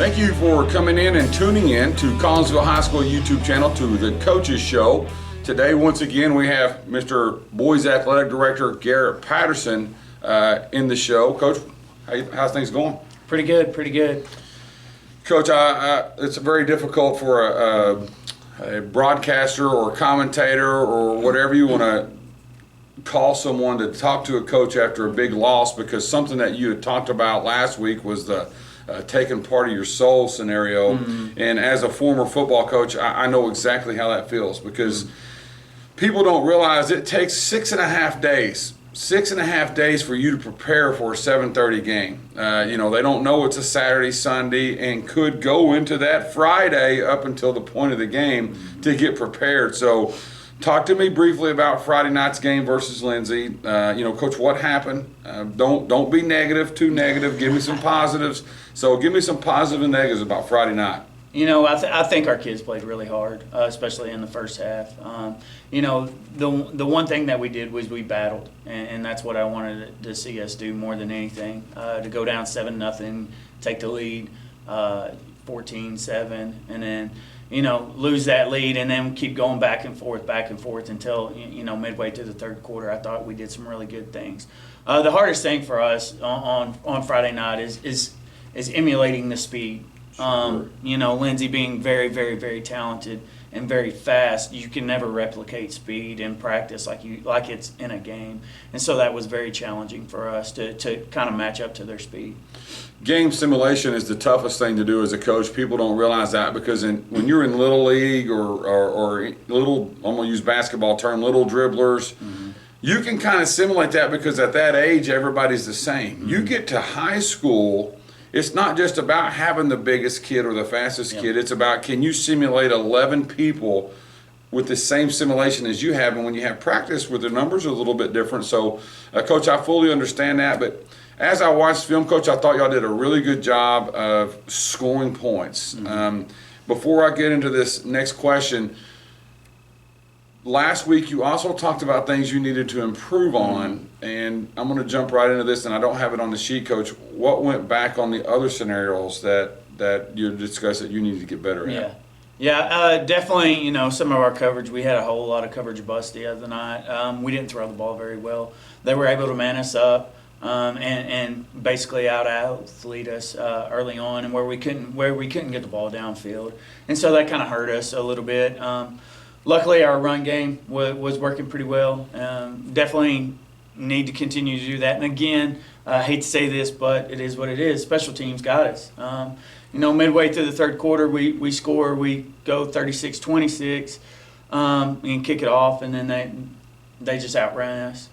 Thank you for coming in and tuning in to Collinsville High School YouTube channel, to the Coaches Show. Today, once again, we have Mr. Boys Athletic Director Garrett Patterson in the show. Coach, how's things going? Pretty good, pretty good. Coach, it's very difficult for a broadcaster or commentator or whatever you want to call someone to talk to a coach after a big loss, because something that you had talked about last week was the taking part of your soul scenario. And as a former football coach, I know exactly how that feels, because people don't realize it takes 6.5 days. 6.5 days for you to prepare for a 7:30 game. They don't know it's a Saturday, Sunday, and could go into that Friday up until the point of the game to get prepared. So talk to me briefly about Friday night's game versus Lindsay. Coach, what happened? Don't be negative, too negative. Give me some positives. So give me some positive and negatives about Friday night. I think our kids played really hard, especially in the first half. The one thing that we did was we battled, and that's what I wanted to see us do more than anything. To go down 7-0, take the lead, 14-7, and then lose that lead, and then keep going back and forth until midway through the third quarter. I thought we did some really good things. The hardest thing for us on Friday night is emulating the speed. Sure. Lindsay being very, very, very talented and very fast, you can never replicate speed in practice like it's in a game. And so that was very challenging for us to kind of match up to their speed. Game simulation is the toughest thing to do as a coach. People don't realize that, because when you're in Little League or little, I'm going to use basketball term, little dribblers, you can kind of simulate that, because at that age, everybody's the same. You get to high school, it's not just about having the biggest kid or the fastest kid. It's about, can you simulate 11 people with the same simulation as you have? And when you have practice with the numbers are a little bit different. So, Coach, I fully understand that. But as I watched film, Coach, I thought y'all did a really good job of scoring points. Before I get into this next question, last week you also talked about things you needed to improve on, and I'm going to jump right into this, and I don't have it on the sheet, Coach. What went back on the other scenarios that you discussed that you needed to get better at? Definitely, some of our coverage, we had a whole lot of coverage bust the other night. We didn't throw the ball very well. They were able to man us up and basically out-athlete us early on, and where we couldn't get the ball downfield. And so that kind of hurt us a little bit. Luckily, our run game was working pretty well. Definitely need to continue to do that. And again, I hate to say this, but it is what it is. Special teams got us. Midway through the third quarter, we score. We go 36-26 and kick it off, and then they just outran us,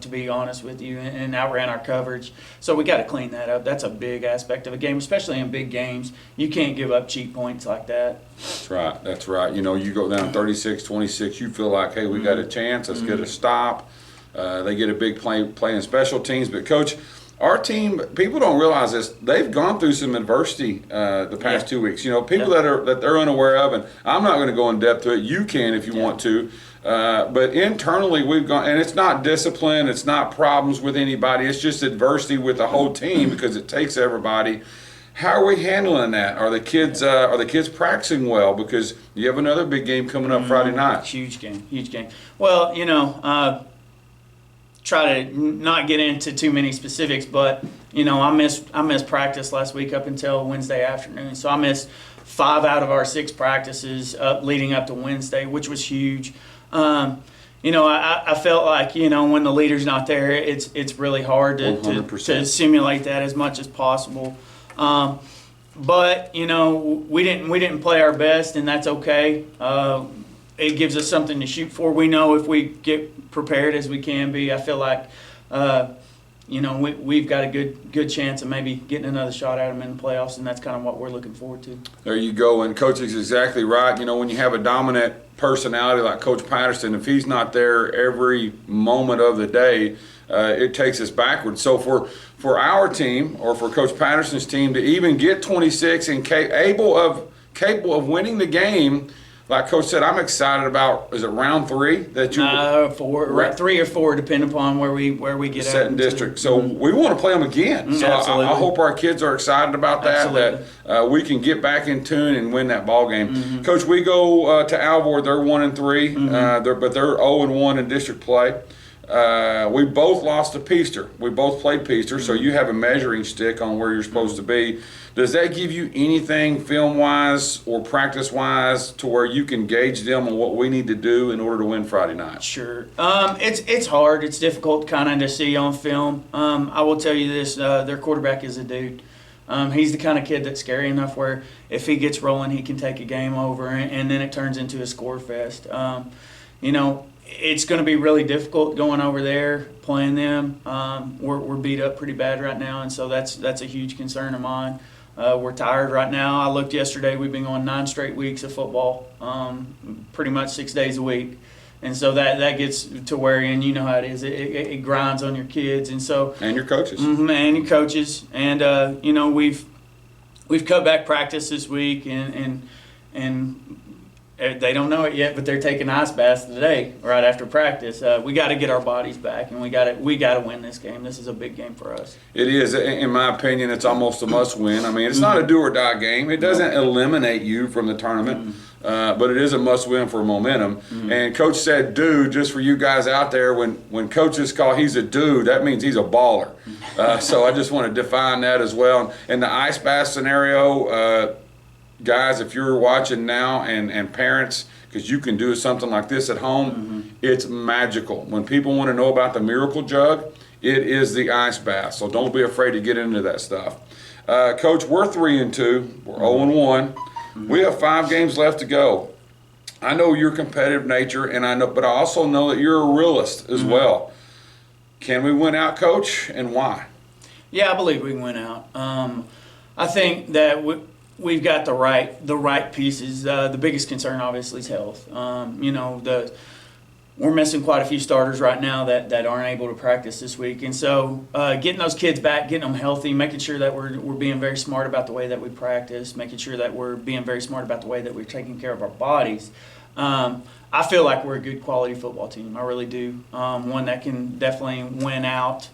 to be honest with you, and outran our coverage. So we got to clean that up. That's a big aspect of a game, especially in big games. You can't give up cheap points like that. That's right. You go down 36-26, you feel like, hey, we got a chance. Let's get a stop. They get a big play in special teams. But, Coach, our team, people don't realize this. They've gone through some adversity the past 2 weeks. People that they're unaware of, and I'm not going to go in depth to it. You can if you want to. But internally, we've gone, and it's not discipline, it's not problems with anybody. It's just adversity with the whole team, because it takes everybody. How are we handling that? Are the kids practicing well? Because you have another big game coming up Friday night. Huge game. Well, try to not get into too many specifics, but I missed practice last week up until Wednesday afternoon. So I missed 5 out of our 6 practices leading up to Wednesday, which was huge. I felt like when the leader's not there, it's really hard to simulate that as much as possible. But we didn't play our best, and that's okay. It gives us something to shoot for. We know if we get prepared as we can be, I feel like we've got a good chance of maybe getting another shot at them in the playoffs, and that's kind of what we're looking forward to. There you go, and Coach is exactly right. When you have a dominant personality like Coach Patterson, if he's not there every moment of the day, it takes us backwards. So for our team, or for Coach Patterson's team, to even get 26 and capable of winning the game, like Coach said, I'm excited about, is it round 3 that you 4, 3 or 4, depending upon where we get set in district. So we want to play them again. So I hope our kids are excited about that. Absolutely. That we can get back in tune and win that ball game. Coach, we go to Alvord. They're 1-3, but they're 0-1 in district play. We both lost to Peaster. We both played Peaster, so you have a measuring stick on where you're supposed to be. Does that give you anything film-wise or practice-wise to where you can gauge them on what we need to do in order to win Friday night? Sure. It's hard. It's difficult kind of to see on film. I will tell you this, their quarterback is a dude. He's the kind of kid that's scary enough where if he gets rolling, he can take a game over, and then it turns into a score fest. It's going to be really difficult going over there, playing them. We're beat up pretty bad right now, and so that's a huge concern of mine. We're tired right now. I looked yesterday. We've been going 9 straight weeks of football, pretty much 6 days a week. And so that gets to where, and you know how it is, it grinds on your kids. And so and your coaches. And your coaches. And, we've cut back practice this week, and they don't know it yet, but they're taking ice baths today, right after practice. We got to get our bodies back, and we got to win this game. This is a big game for us. It is, in my opinion. It's almost a must-win. I mean, it's not a do-or-die game. It doesn't eliminate you from the tournament, but it is a must-win for momentum. And Coach said, "Dude," just for you guys out there. When coaches call he's a dude, that means he's a baller. So I just want to define that as well. And the ice bath scenario. Guys, if you're watching now and parents, because you can do something like this at home, it's magical. When people want to know about the miracle jug, it is the ice bath. So don't be afraid to get into that stuff. Coach, we're 3-2. We're 0-1. We have 5 games left to go. I know your competitive nature, but I also know that you're a realist as well. Can we win out, Coach, and why? Yeah, I believe we can win out. I think that we've got the right pieces. The biggest concern, obviously, is health. We're missing quite a few starters right now that aren't able to practice this week, and so getting those kids back, getting them healthy, making sure that we're being very smart about the way that we practice, making sure that we're being very smart about the way that we're taking care of our bodies. I feel like we're a good quality football team. I really do. One that can definitely win out.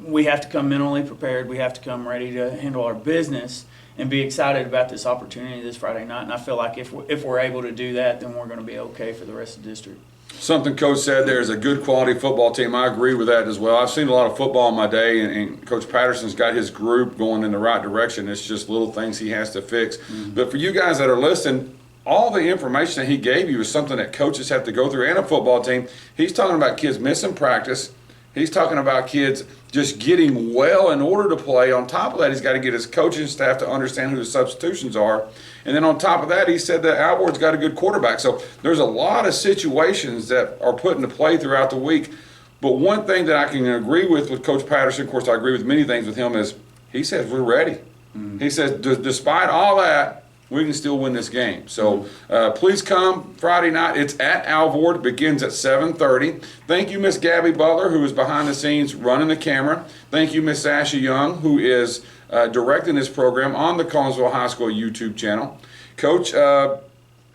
We have to come mentally prepared. We have to come ready to handle our business and be excited about this opportunity this Friday night. And I feel like if we're able to do that, then we're going to be okay for the rest of the district. Something Coach said there is a good quality football team. I agree with that as well. I've seen a lot of football in my day, and Coach Patterson's got his group going in the right direction. It's just little things he has to fix. But for you guys that are listening, all the information that he gave you is something that coaches have to go through, and a football team. He's talking about kids missing practice. He's talking about kids just getting well in order to play. On top of that, he's got to get his coaching staff to understand who the substitutions are. And then on top of that, he said that Alvord's got a good quarterback. So there's a lot of situations that are put into play throughout the week. But one thing that I can agree with Coach Patterson, of course I agree with many things with him, is he says we're ready. He says despite all that, we can still win this game. So please come Friday night. It's at Alvord. It begins at 7:30. Thank you, Miss Gabby Butler, who is behind the scenes running the camera. Thank you, Miss Sasha Young, who is directing this program on the Collinsville High School YouTube channel. Coach,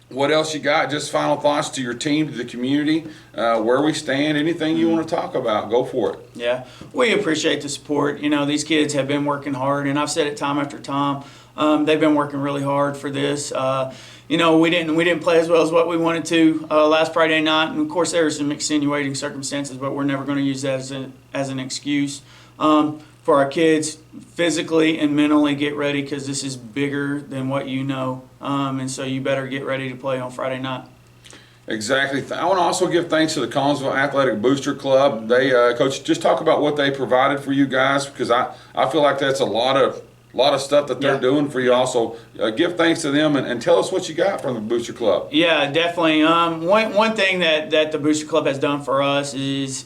what else you got? Just final thoughts to your team, to the community, where we stand, anything you want to talk about. Go for it. Yeah, we appreciate the support. These kids have been working hard, and I've said it time after time. They've been working really hard for this. We didn't play as well as what we wanted to last Friday night, and of course there were some extenuating circumstances, but we're never going to use that as an excuse. For our kids, physically and mentally get ready, because this is bigger than what you know, and so you better get ready to play on Friday night. Exactly. I want to also give thanks to the Collinsville Athletic Booster Club. They, Coach, just talk about what they provided for you guys, because I feel like that's a lot of stuff that they're doing for you. Also, give thanks to them and tell us what you got from the Booster Club. Yeah, definitely. One thing that the Booster Club has done for us is,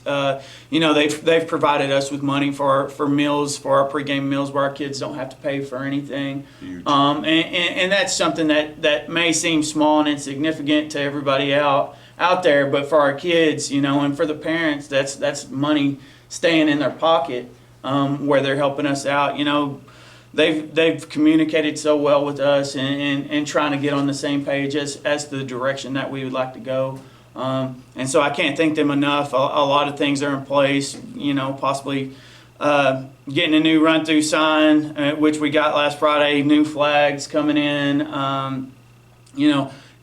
they've provided us with money for meals, for our pregame meals, where our kids don't have to pay for anything. Huge. And that's something that may seem small and insignificant to everybody out there, but for our kids, and for the parents, that's money staying in their pocket, where they're helping us out. they've communicated so well with us and trying to get on the same page as the direction that we would like to go. And so I can't thank them enough. A lot of things are in place, possibly getting a new run-through sign, which we got last Friday, new flags coming in,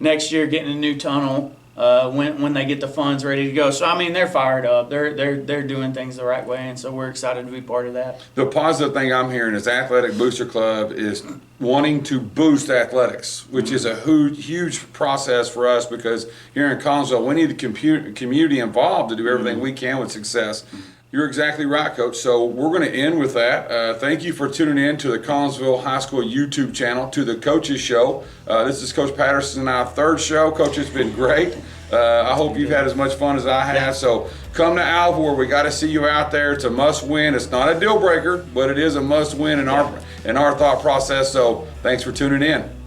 next year getting a new tunnel when they get the funds ready to go. So, I mean, they're fired up. They're doing things the right way, and so we're excited to be part of that. The positive thing I'm hearing is Athletic Booster Club is wanting to boost athletics, which is a huge process for us, because here in Collinsville, we need the community involved to do everything we can with success. You're exactly right, Coach. So we're going to end with that. Thank you for tuning in to the Collinsville High School YouTube channel, to the Coaches Show. This is Coach Patterson, our third show. Coach, it's been great. I hope you've had as much fun as I have. Yeah. So come to Alvord. We got to see you out there. It's a must-win. It's not a deal breaker, but it is a must-win in our thought process. So thanks for tuning in.